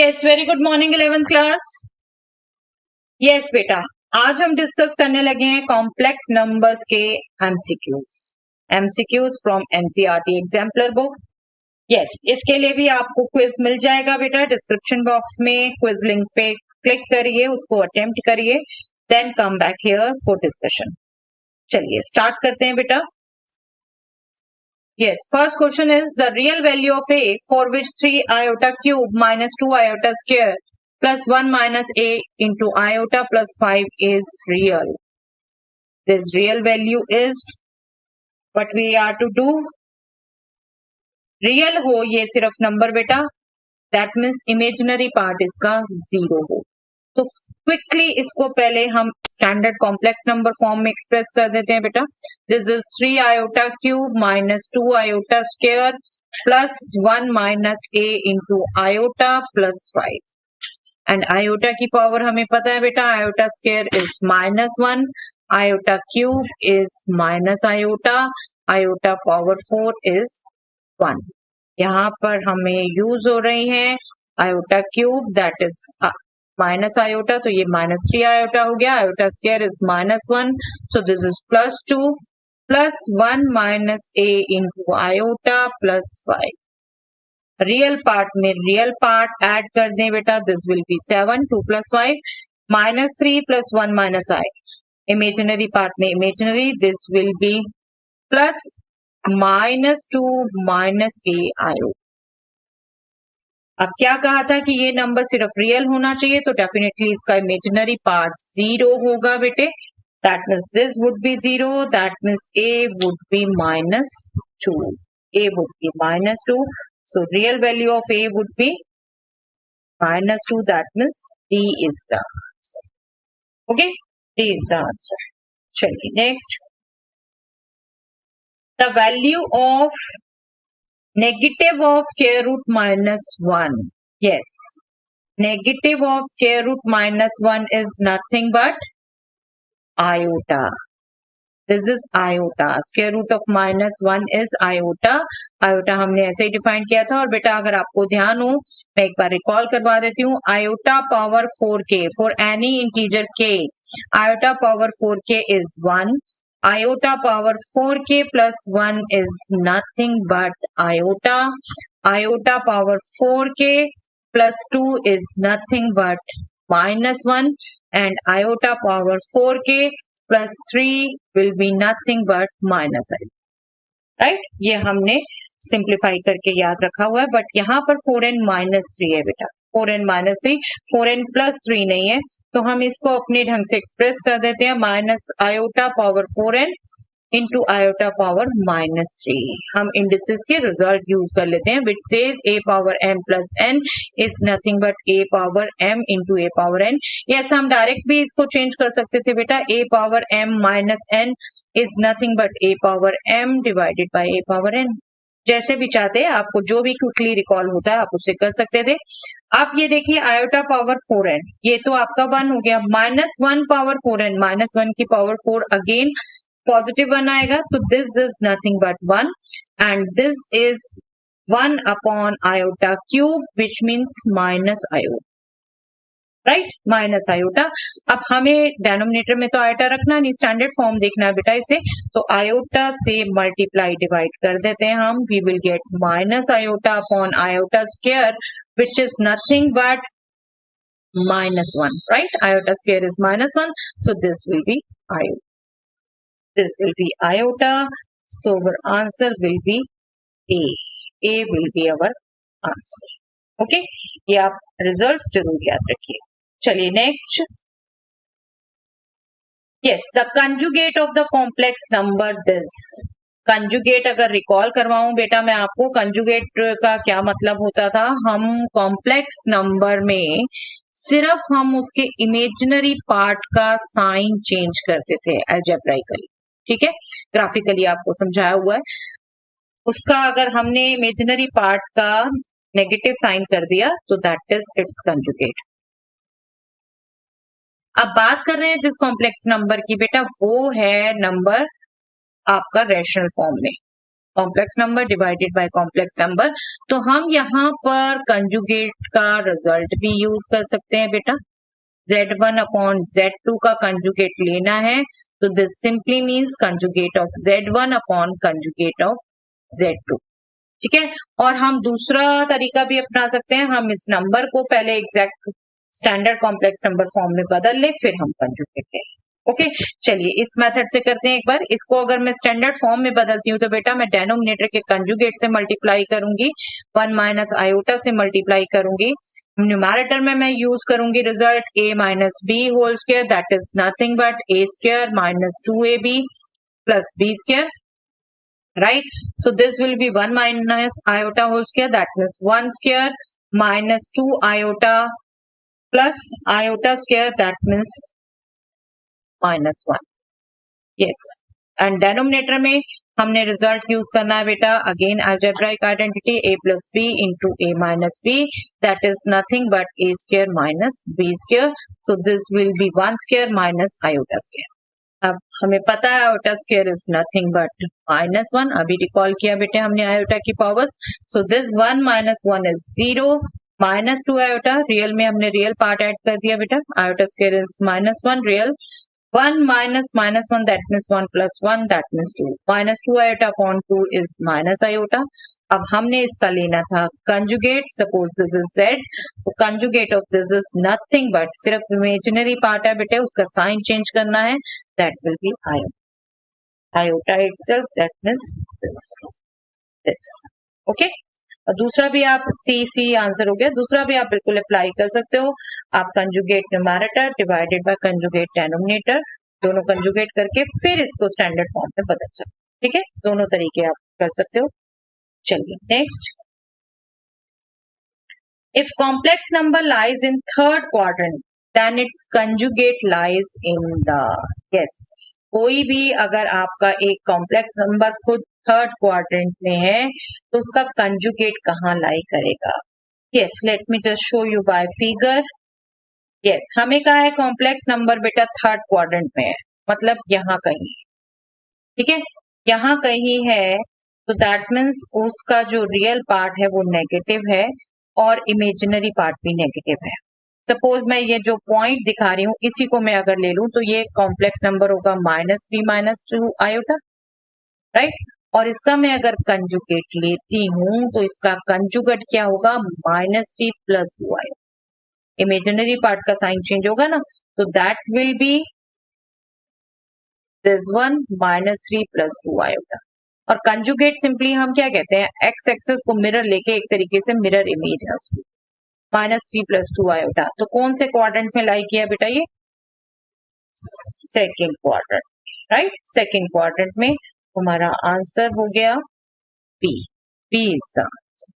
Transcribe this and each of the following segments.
Yes, very good morning 11th class. Yes बेटा, आज हम डिस्कस करने लगे हैं कॉम्प्लेक्स नंबर्स के MCQs from NCERT exemplar book. Yes, इसके लिए भी आपको क्विज मिल जाएगा बेटा। डिस्क्रिप्शन बॉक्स में क्विज लिंक पे क्लिक करिए, उसको अटेम्प्ट करिए, then come back here for discussion. चलिए स्टार्ट करते हैं बेटा। Yes, first question is the real value of a for which 3 iota cube minus 2 iota square plus 1 minus a into iota plus 5 is real. This real value is what we are to do. Real हो ये सिर्फ number बेटा, that means imaginary part इसका 0 हो। तो quickly इसको पहले हम स्टैंडर्ड कॉम्प्लेक्स नंबर फॉर्म में एक्सप्रेस कर देते हैं बेटा। This is 3 iota cube minus 2 iota square plus 1 minus a into iota plus 5। And iota की पावर हमें पता है बेटा, iota square is -1, iota cube is minus iota power 4 is 1। यहाँ पर हमें यूज हो रही है iota cube, that is minus iota, तो ये -3 आयोटा हो गया। Iota square is -1, so this is +2 plus 1 minus a into iota plus 5। Real part में रियल पार्ट ऐड कर दें बेटा, this will be 7, 2 + 5 -3 plus 1 minus i। Imaginary part में imaginary, this will be plus -2 minus a iota. अब क्या कहा था कि ये नंबर सिर्फ रियल होना चाहिए, तो डेफिनेटली इसका इमेजिनरी पार्ट 0 होगा बेटे। That means this would be 0, that means a would be -2, a would be -2, so real value of a would be -2, that means D is the answer. Okay, D is the answer. चलिए next, the value of negative of square root -1. Yes, negative of square root -1 is nothing but iota. This is iota. Square root of -1 is iota. iota हमने ऐसे ही define किया था। और बेटा अगर आपको ध्यान हो, मैं एक बार रिकॉल करवा देती हूँ। iota power 4k for any integer k, iota power 4k is 1. iota power 4k plus 1 is nothing but iota. Iota power 4k plus 2 is nothing but -1, and iota power 4k plus 3 will be nothing but -i. Right, ये हमने simplify करके याद रखा हुआ है। But यहाँ पर 4n -3 है बेटा, 4n -3, 4n + 3 नहीं है, तो हम इसको अपने ढंग से एक्सप्रेस कर देते हैं, minus iota power 4n into iota power -3। हम इंडिसेस के रिजल्ट यूज कर लेते हैं, which says a power m plus n is nothing but a power m into a power n। Yes, हम डायरेक्ट भी इसको चेंज कर सकते थे बेटा, a power m minus n is nothing but a power m divided by a power n। जैसे भी चाहते हैं, आपको जो भी क्विकली रिकॉल होता है आप उसे कर सकते थे। आप ये देखिए आयोटा पावर 4n, ये तो आपका 1 हो गया, -1 पावर 4n, -1 की पावर 4 अगेन पॉजिटिव 1 आएगा, तो this is nothing but 1, and this is 1 upon iota cube which means minus iota, right, minus iota. अब हमें डेनोमिनेटर में तो आयोटा रखना नहीं, स्टैंडर्ड फॉर्म देखना है बेटा इसे, तो आयोटा से मल्टीप्लाई डिवाइड कर देते हैं हम, we will get minus iota upon iota square which is nothing but -1, right, iota square is -1, so this will be iota. This will be iota, so our answer will be A. A will be our answer. Okay, ये आप results जरूर याद रखिए। चलिए next, yes, the conjugate of the complex number this. Conjugate अगर recall करवाऊं बेटा मैं आपको, कंजुगेट का क्या मतलब होता था, हम कॉम्प्लेक्स नंबर में सिर्फ हम उसके इमेजिनरी पार्ट का साइन चेंज करते थे अलजेब्राइकली, ठीक है, ग्राफिकली आपको समझाया हुआ है। उसका अगर हमने इमेजिनरी पार्ट का नेगेटिव साइन कर दिया तो दैट इज इट्स कंजुगेट। अब बात कर रहे हैं जिस कॉम्प्लेक्स नंबर की बेटा, वो है नंबर आपका रैशनल फॉर्म में। Complex number divided by complex number. तो हम यहाँ पर कंजुगेट का रिजल्ट भी यूज कर सकते हैं बेटा। Z1 अपॉन Z2 का कंजुगेट लेना है तो this simply means conjugate of Z1 upon conjugate of Z2। ठीक है, और हम दूसरा तरीका भी अपना सकते हैं, हम इस नंबर को पहले exact standard complex number form में बदल ले, फिर हम कंजुगेट लें। ओके, चलिए इस मेथड से करते हैं एक बार। इसको अगर मैं स्टैंडर्ड फॉर्म में बदलती हूँ तो बेटा मैं डेनोमिनेटर के कंजुगेट से मल्टीप्लाई करूंगी, 1 माइनस आयोटा से मल्टीप्लाई करूंगी। न्यूमैरेटर में मैं यूज करूंगी result a minus B whole square, that is nothing but a square minus 2ab plus b square, right? So this will be 1 minus iota whole square, that means 1 square minus 2 iota plus iota square, that means minus 1. Yes. And denominator में हमने result use करना है बेटा, again algebraic identity a plus b into a minus b, that is nothing but a square minus b square. So this will be 1 square minus iota square. अब हमें पता है iota square is nothing but minus 1, अभी recall किया बेटे हमने iota की powers. So this 1 minus 1 is 0, minus 2 iota, real में हमने रियल पार्ट ऐड कर दिया बेटा, iota square is minus 1, real 1 minus minus 1, that means 1 plus 1, that means 2. Minus 2 iota upon 2 is minus iota. अब हमने इसका लेना था conjugate, suppose this is z, तो conjugate of this is nothing but, सिर्फ इमेजिनरी पार्ट है बेटे, उसका साइन चेंज करना है, that will be iota itself, that means this. Okay, और दूसरा भी आप सी आंसर हो गया, दूसरा भी आप बिल्कुल अप्लाई कर सकते हो। आप conjugate numerator divided by conjugate denominator, दोनों कंजुगेट करके फिर इसको स्टैंडर्ड फॉर्म में बदल सकते हो। ठीक है, दोनों तरीके आप कर सकते हो। चलिए next, if complex number lies in third quadrant then its conjugate lies in the, yes, कोई भी अगर आपका एक कॉम्प्लेक्स नंबर खुद थर्ड क्वाड्रेंट में है तो उसका कंजुगेट कहाँ लाई करेगा। Yes, let me just show you by figure. Yes, हमें कहा है कॉम्प्लेक्स नंबर बेटा थर्ड क्वाड्रेंट में है, मतलब यहाँ कहीं, ठीक है, यहाँ कहीं है, तो दैट मीन्स उसका जो रियल पार्ट है वो नेगेटिव है और इमेजिनरी पार्ट भी नेगेटिव है। सपोज मैं ये जो पॉइंट दिखा रही हूँ इसी को मैं अगर ले लूं तो ये कॉम्प्लेक्स नंबर होगा -3 -2 आयोटा, राइट, और इसका मैं अगर कंजुगेट लेती हूं तो इसका कंजुगेट क्या होगा, -3 + 2 आयोटा, इमेजिनरी पार्ट का साइन चेंज होगा ना, तो that will be this one -3 + 2 iota. और कंजुगेट सिंपली हम क्या कहते हैं, एक्स एक्सेस को मिरर लेके एक तरीके से मिरर इमेज है उसकी, -3 + 2 आयोटा। तो कौन से क्वाड्रेंट में लाई किया बेटा, ये second quadrant, right, second quadrant में हमारा आंसर हो गया B, B is the answer.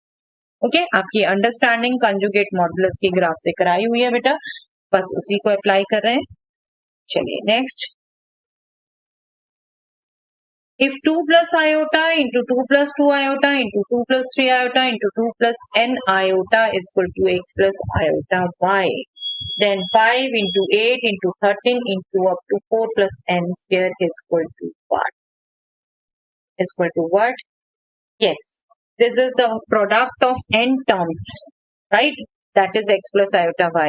Okay, आपकी अंडरस्टैंडिंग कंजुगेट मॉडुलस की ग्राफ से कराई हुई है बेटा, बस उसी को अप्लाई कर रहे हैं। चलिए next, if 2 plus iota into 2 plus 2 iota into 2 plus 3 iota into 2 plus n iota is equal to x plus iota y, then 5 into 8 into 13 into up to 4 plus n square is equal to what? Is equal to what? Yes, this is the product of n terms, right? That is x plus iota y.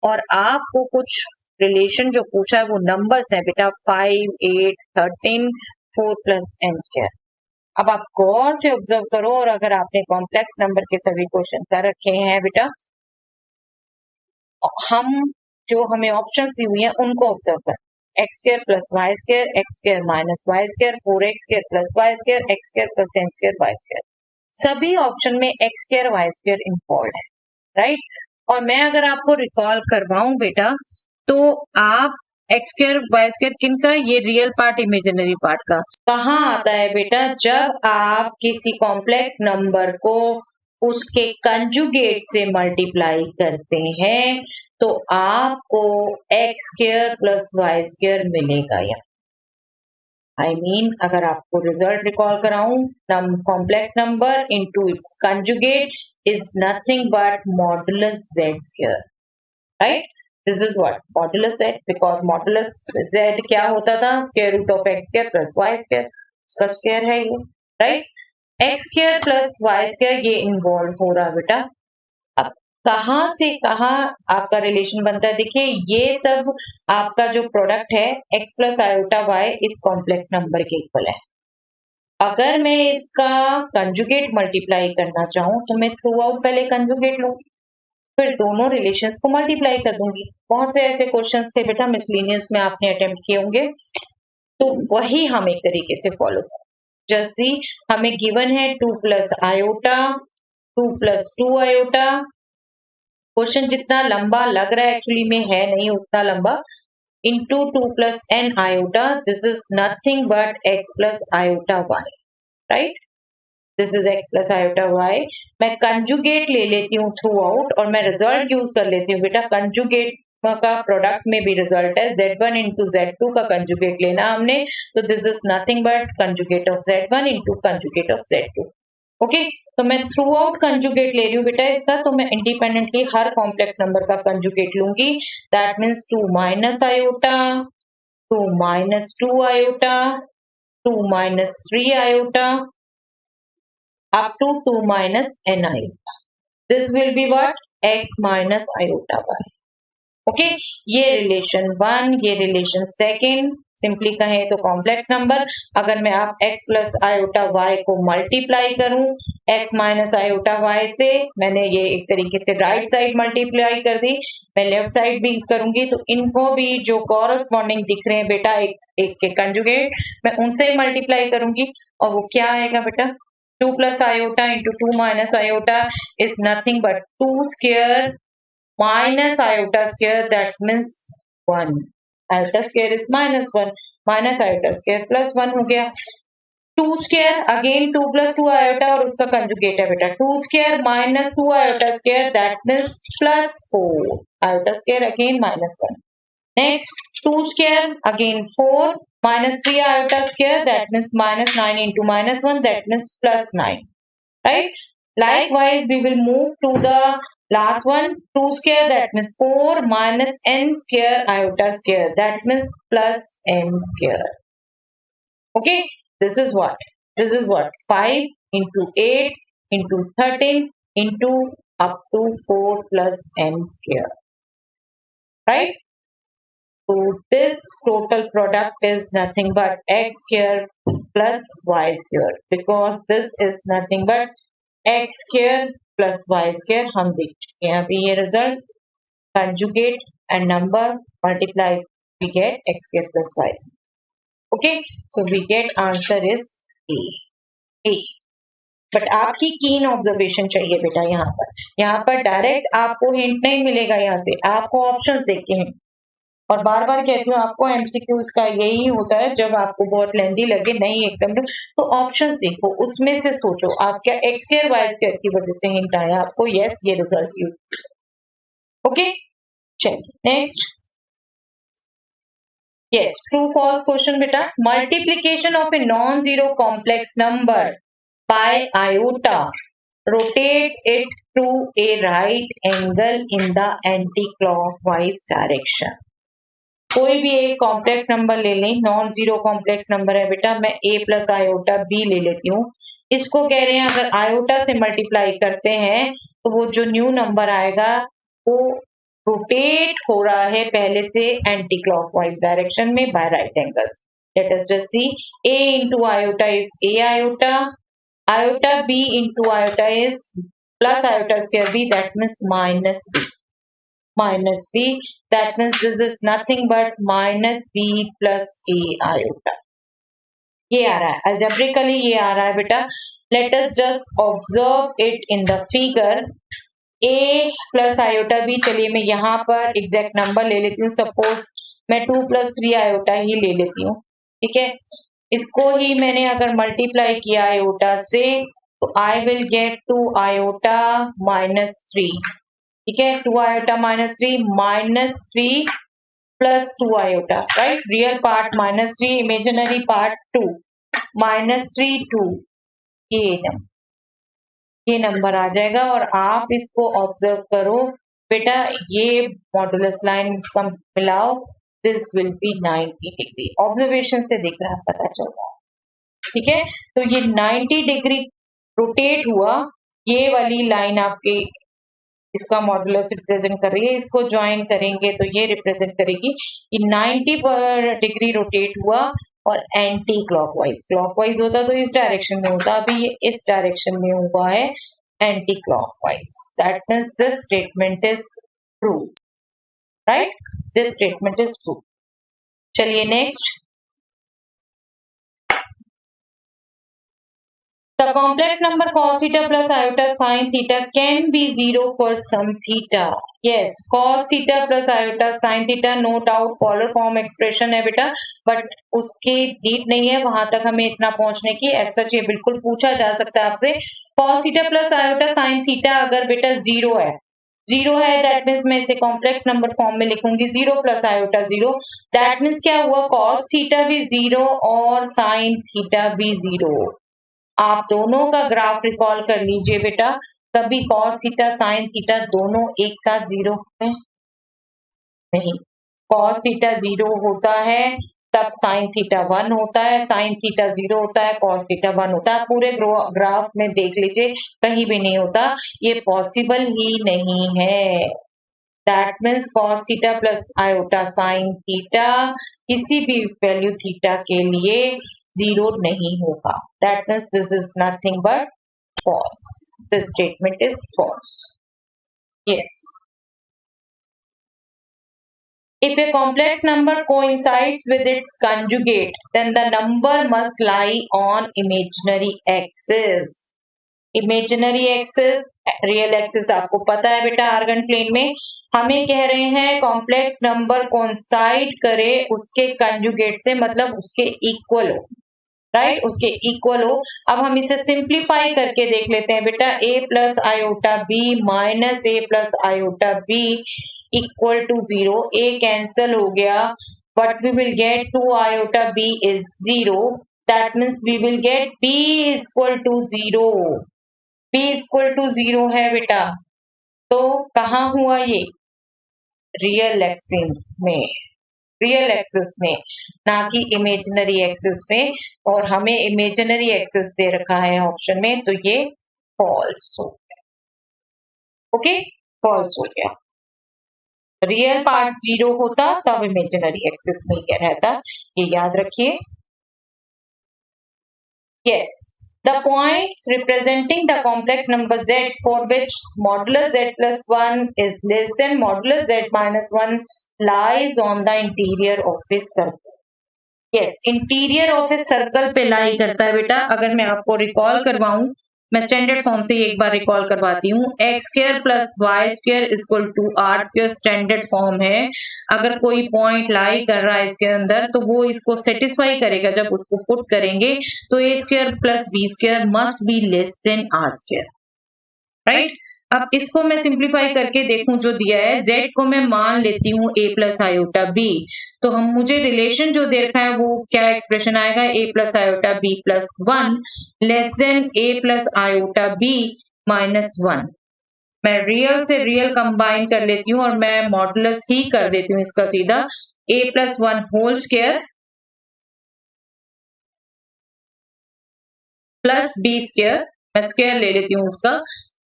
और आपको कुछ relation जो पूछा है वो numbers है बेटा, 5, 8, 13, 4 plus n square। अब आप गौर से ऑब्जर्व करो, और अगर आपने कॉम्प्लेक्स नंबर के सभी क्वेश्चन कर रखे हैं बेटा, हम जो हमें ऑप्शंस दी हुई हैं उनको ऑब्जर्व कर, x square plus Y square, x square minus Y square, 4x square plus Y square, x square plus n square Y square, सभी ऑप्शन में x square Y square involve है, राइट। और मैं अगर आपको रिकॉल करवाऊं बेटा, तो आप एक्स स्क्वायर वाई स्क्वायर किनका, ये रियल पार्ट इमेजिनरी पार्ट का कहाँ आता है बेटा, जब आप किसी कॉम्प्लेक्स नंबर को उसके कंजुगेट से मल्टीप्लाई करते हैं तो आपको x square plus Y square मिलेगा। यहाँ आई मीन अगर आपको रिजल्ट रिकॉल कराऊं, complex number into its conjugate is nothing but modulus z square, right. This is what modulus z, because modulus z क्या होता था, square root of X square plus Y square, उसका square है ये, right. X square plus Y square ये involve हो रहा बेटा। अब कहाँ से कहाँ आपका रिलेशन बनता है, देखिए ये सब आपका जो प्रोडक्ट है एक्स प्लस आयोटा वाई इस कॉम्प्लेक्स नंबर के इक्वल है। अगर मैं इसका कंजुगेट मल्टीप्लाई करना चाहूँ तो मैं थ्रू आउट पहले कंजुगेट लूंगी, फिर दोनों रिलेशंस को मल्टीप्लाई कर दूंगी। बहुत से ऐसे क्वेश्चंस थे बेटा मिसलेनियस में आपने अटेम्प्ट किए होंगे, तो वही हम एक तरीके से फॉलो करें। जैसे हमें गिवन है 2 plus iota 2 plus 2 iota. Question जितना लंबा लग रहा है एक्चुअली में है नहीं उतना लंबा। into 2 plus n iota, this is nothing but x plus iota y, right? This is x plus iota y. मैं कंजुगेट ले लेती हूँ थ्रू आउट और मैं रिजल्ट यूज कर लेती हूँ बेटा। कंजुगेट का प्रोडक्ट में भी रिजल्ट है z1 into z2 का कंजुगेट लेना हमने, तो this is nothing but conjugate of z1 into conjugate of z2। Okay, तो मैं थ्रू आउट कंजुगेट ले रही हूँ बेटा इसका, तो मैं इंडिपेंडेंटली हर कॉम्प्लेक्स नंबर का कंजुगेट लूंगी। That means 2 minus iota 2 minus 2 iota 2 minus 3 iota up to 2 minus n iota. This will be what? X minus iota y. Okay, ये रिलेशन 1, ये रिलेशन सेकेंड। सिंपली कहें तो कॉम्प्लेक्स नंबर, अगर मैं आप x plus iota y को multiply करूं x minus iota y से, मैंने ये एक तरीके से राइट साइड मल्टीप्लाई कर दी, मैं लेफ्ट साइड भी करूंगी तो इनको भी जो कॉरस्पॉन्डिंग दिख रहे हैं बेटा एक के कंजुगेट, मैं उनसे ही मल्टीप्लाई करूंगी। और वो क्या आएगा बेटा? 2 plus iota into 2 minus iota is nothing but 2 square minus iota square, that means 1. Iota square is minus 1 minus iota square plus 1 हो गया। 2 square again 2 plus 2 iota और उसका कंजुगेट है बेटा 2 square minus 2 iota square, that means plus 4 iota square again minus 1। Next 2 square again 4 minus 3 iota square, that means minus 9 into minus 1, that means plus 9, right? Likewise we will move to the last one, 2 square, that means 4 minus n square iota square, that means plus n square. Okay, this is what? This is what? 5 into 8 into 13 into up to 4 plus n square. Right? So this total product is nothing but x square plus y square, because this is nothing but x square plus y square। हम देख चुके हैं अभी ये result, conjugate and number multiply we get x square plus y square। Okay, so we get answer is A. But आपकी keen observation चाहिए बेटा। यहाँ पर डायरेक्ट आपको हिंट नहीं मिलेगा, यहाँ से आपको ऑप्शंस देख के हिंट। और बार बार कहती हूँ आपको एमसीक्यूज का यही होता है, जब आपको बहुत लेंदी लगे नहीं एकदम तो ऑप्शंस देखो, उसमें से सोचो आप क्या एक्स स्क्वायर वाई स्क्वायर की वजह से हिंट आया आपको, यस ये रिजल्ट यूज। ओके, चलिए next. Yes, true false question बेटा। Multiplication of a non zero complex number by iota rotates it to a right angle in the anti-clockwise direction। कोई भी एक कॉम्प्लेक्स नंबर ले लें, नॉन जीरो कॉम्प्लेक्स नंबर है बेटा, मैं a प्लस आयोटा b ले लेती हूँ। इसको कह रहे हैं अगर आयोटा से मल्टीप्लाई करते हैं तो वो जो न्यू नंबर आएगा वो रोटेट हो रहा है पहले से एंटी क्लॉकवाइज डायरेक्शन में by right angle. Let us just see, a into iota is a iota, iota b into iota is plus iota square b, that means minus b, minus b, that means this is nothing but minus b plus a iota। ये आ रहा है algebraically, ये आ रहा है बेटा। let us just observe it in the figure। a plus iota b, चलिए मैं यहाँ पर एग्जैक्ट नंबर ले लेती हूँ, सपोज मैं 2 plus 3 iota ही ले लेती हूँ, ठीक है। इसको ही मैंने अगर मल्टीप्लाई किया आयोटा से तो I will get 2 iota minus 3, ठीक है। 2 iota minus 3 minus 3 plus 2 iota, right? Real part minus 3, imaginary part 2, minus 3 2, ये नंबर आ जाएगा। और आप इसको ऑब्जर्व करो बेटा, ये मॉडुलस लाइन का मिलाओ, this will B 90 degree. Observation से दिख रहा है, पता चल रहा है, ठीक है। तो ये 90 डिग्री रोटेट हुआ, ये वाली लाइन आपके इसका मॉडुलस रिप्रेजेंट कर रही है, इसको ज्वाइन करेंगे तो ये रिप्रेजेंट करेगी कि 90 डिग्री रोटेट हुआ और एंटी क्लॉकवाइज, क्लॉकवाइज होता तो इस डायरेक्शन में होता, अभी ये इस डायरेक्शन में हुआ है anti clockwise. That means this statement is true, right, this statement is true. चलिए next, the complex number cos theta plus iota sin theta can be 0 for some theta. Yes, cos theta plus iota sin theta no doubt polar form expression है बेटा, but उसकी need नहीं है वहां तक हमें इतना पहुंचने की। एज सच ये बिल्कुल पूछा जा सकता है आपसे, cos theta plus iota sin theta अगर बेटा जीरो है, जीरो है दैट मीन्स मैं इसे कॉम्प्लेक्स नंबर फॉर्म में लिखूंगी 0 प्लस आयोटा 0, दैट मीन्स क्या हुआ, cos थीटा भी 0 और sin थीटा भी 0। आप दोनों का ग्राफ रिकॉल कर लीजिए बेटा, कभी cos थीटा sin थीटा दोनों एक साथ 0 है नहीं, cos थीटा 0 होता है तब sin थीटा 1 होता है, sin थीटा 0 होता है, cos थीटा 1 होता है। पूरे ग्राफ में देख लीजिए कहीं भी नहीं होता, ये पॉसिबल ही नहीं है। That means cos theta plus iota sin theta किसी भी वैल्यू थीटा के लिए 0 नहीं होगा। That means this is nothing but false. This statement is false. Yes. If a complex number coincides with its conjugate, then the number must lie on imaginary axis. Imaginary axis, real axis आपको पता है बेटा argon plane में। हमें कह रहे हैं complex number coincide करे उसके कंजुगेट से, मतलब उसके इक्वल हो, राइट, उसके इक्वल हो। अब हम इसे सिंप्लीफाई करके देख लेते हैं बेटा, a plus iota b minus a plus iota b equal to 0, a cancel हो गया, but we will get 2 iota b is 0, that means we will get b equal to 0, b equal to 0 है बेटा। तो कहाँ हुआ ये, real axis में, real axis में, ना कि इमेजिनरी एक्सिस में, और हमें इमेजिनरी एक्सिस दे रखा है ऑप्शन में, तो ये फॉल्स हो गया। ओके, फॉल्स हो गया। रियल पार्ट 0 होता तब इमेजिनरी एक्सिस में क्या रहता, ये याद रखिए। Yes, the points representing the complex number z for which modulus z plus 1 is less than modulus z minus 1 lies on the interior of a circle. Yes, interior of a circle पे लाई करता है बेटा। अगर मैं आपको recall करवाऊं, मैं standard form से एक बार रिकॉल करवाती हूँ, X square plus Y square equal to R square standard form है। अगर कोई पॉइंट लाई कर रहा है इसके अंदर तो वो इसको सेटिस्फाई करेगा, जब उसको पुट करेंगे तो a square plus b square must be less than r square, right. अब इसको मैं सिंप्लीफाई करके देखूं जो दिया है, z को मैं मान लेती हूँ a प्लस आयोटा b, तो हम मुझे रिलेशन जो दे रखा है वो क्या एक्सप्रेशन आएगा, a plus iota b plus 1 less than a plus iota b minus 1। मैं रियल से रियल कंबाइन कर लेती हूँ और मैं मॉडुलस ही कर देती हूँ इसका सीधा, a plus 1 whole square plus b square, मैं स्क्वायर ले लेती हूँ उसका,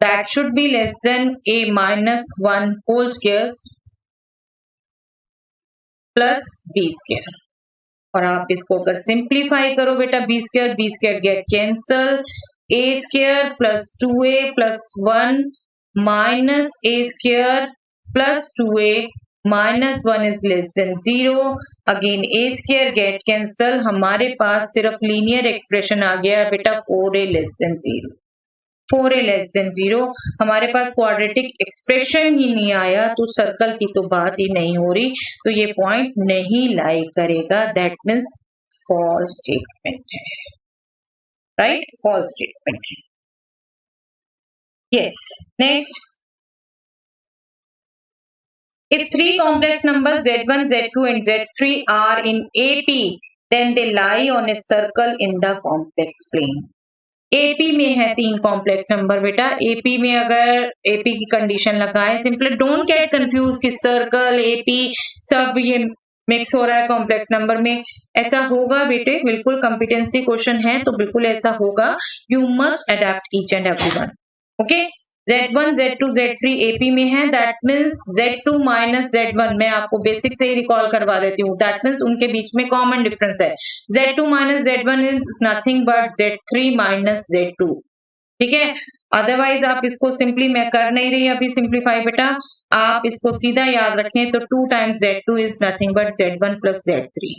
that should be less than a minus 1 whole square plus b square। और आप इसको अगर सिंप्लीफाई करो बेटा, b square get cancel, a square plus 2a plus 1 minus a square plus 2a minus 1 is less than 0, again a square get cancel, हमारे पास सिर्फ linear expression आ गया बेटा 4a less than 0, 4a less than 0, हमारे पास quadratic expression ही नहीं आया, तो circle की तो बात ही नहीं हो रही, तो ये पॉइंट नहीं लाई करेगा। दैट मीन्स फॉल्स स्टेटमेंट है, राइट, फॉल्स स्टेटमेंट है। Yes, next, if 3 complex numbers z1 z2 and z3 are in AP, then they lie on a circle in the complex plane। AP में है 3 complex number बेटा, AP में अगर AP की condition लगाए, simply don't get confuse कि circle AP सब ये मिक्स हो रहा है कॉम्प्लेक्स नंबर में, ऐसा होगा बेटे, बिल्कुल कॉम्पिटेंसी क्वेश्चन है तो बिल्कुल ऐसा होगा। You must adapt each and everyone. Okay, Z1, Z2, Z3 AP में है, that means Z2 minus Z1, मैं आपको बेसिक से ही रिकॉल करवा देती हूँ, दैट मीन्स उनके बीच में कॉमन डिफरेंस है। Z2 minus Z1 is nothing but Z3 minus Z2, ठीक है। अदरवाइज आप इसको सिंपली, मैं कर नहीं रही अभी सिंप्लीफाई बेटा, आप इसको सीधा याद रखें तो 2 times Z2 is nothing but Z1 plus Z3।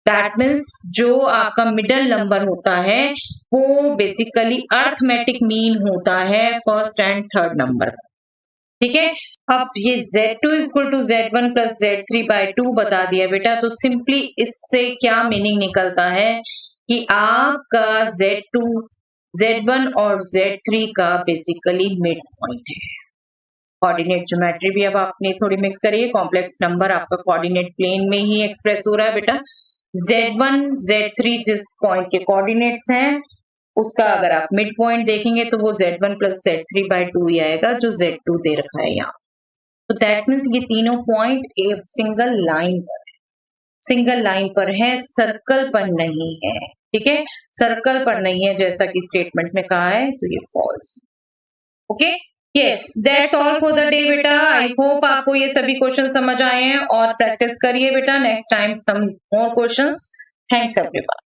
That means जो आपका मिडल नंबर होता है वो बेसिकली अर्थमेटिक मीन होता है फर्स्ट एंड थर्ड नंबर, ठीक है। अब ये Z2 is equal to Z1 plus Z3 by 2 बता दिया बेटा, तो सिंपली इससे क्या मीनिंग निकलता है कि आपका Z2, Z1 और Z3 का बेसिकली मिड पॉइंट है। कोऑर्डिनेट ज्योमेट्री भी अब आपने थोड़ी मिक्स करिए, कॉम्प्लेक्स नंबर आपका कोऑर्डिनेट प्लेन में ही एक्सप्रेस हो रहा है बेटा। Z1, Z3 जिस पॉइंट के कोऑर्डिनेट्स हैं उसका अगर आप मिड पॉइंट देखेंगे तो वो Z1 प्लस Z3 बाय 2 ही आएगा जो Z2 दे रखा है यहाँ। तो दैट मीन्स ये तीनों पॉइंट एक सिंगल लाइन पर है, सिंगल लाइन पर है, सर्कल पर नहीं है, ठीक है, सर्कल पर नहीं है जैसा कि स्टेटमेंट में कहा है, तो ये false. Okay, yes, that's all for the day बेटा। आई होप आपको ये सभी क्वेश्चन समझ आए हैं और प्रैक्टिस करिए बेटा, नेक्स्ट टाइम सम मोर क्वेश्चंस। Thanks everyone.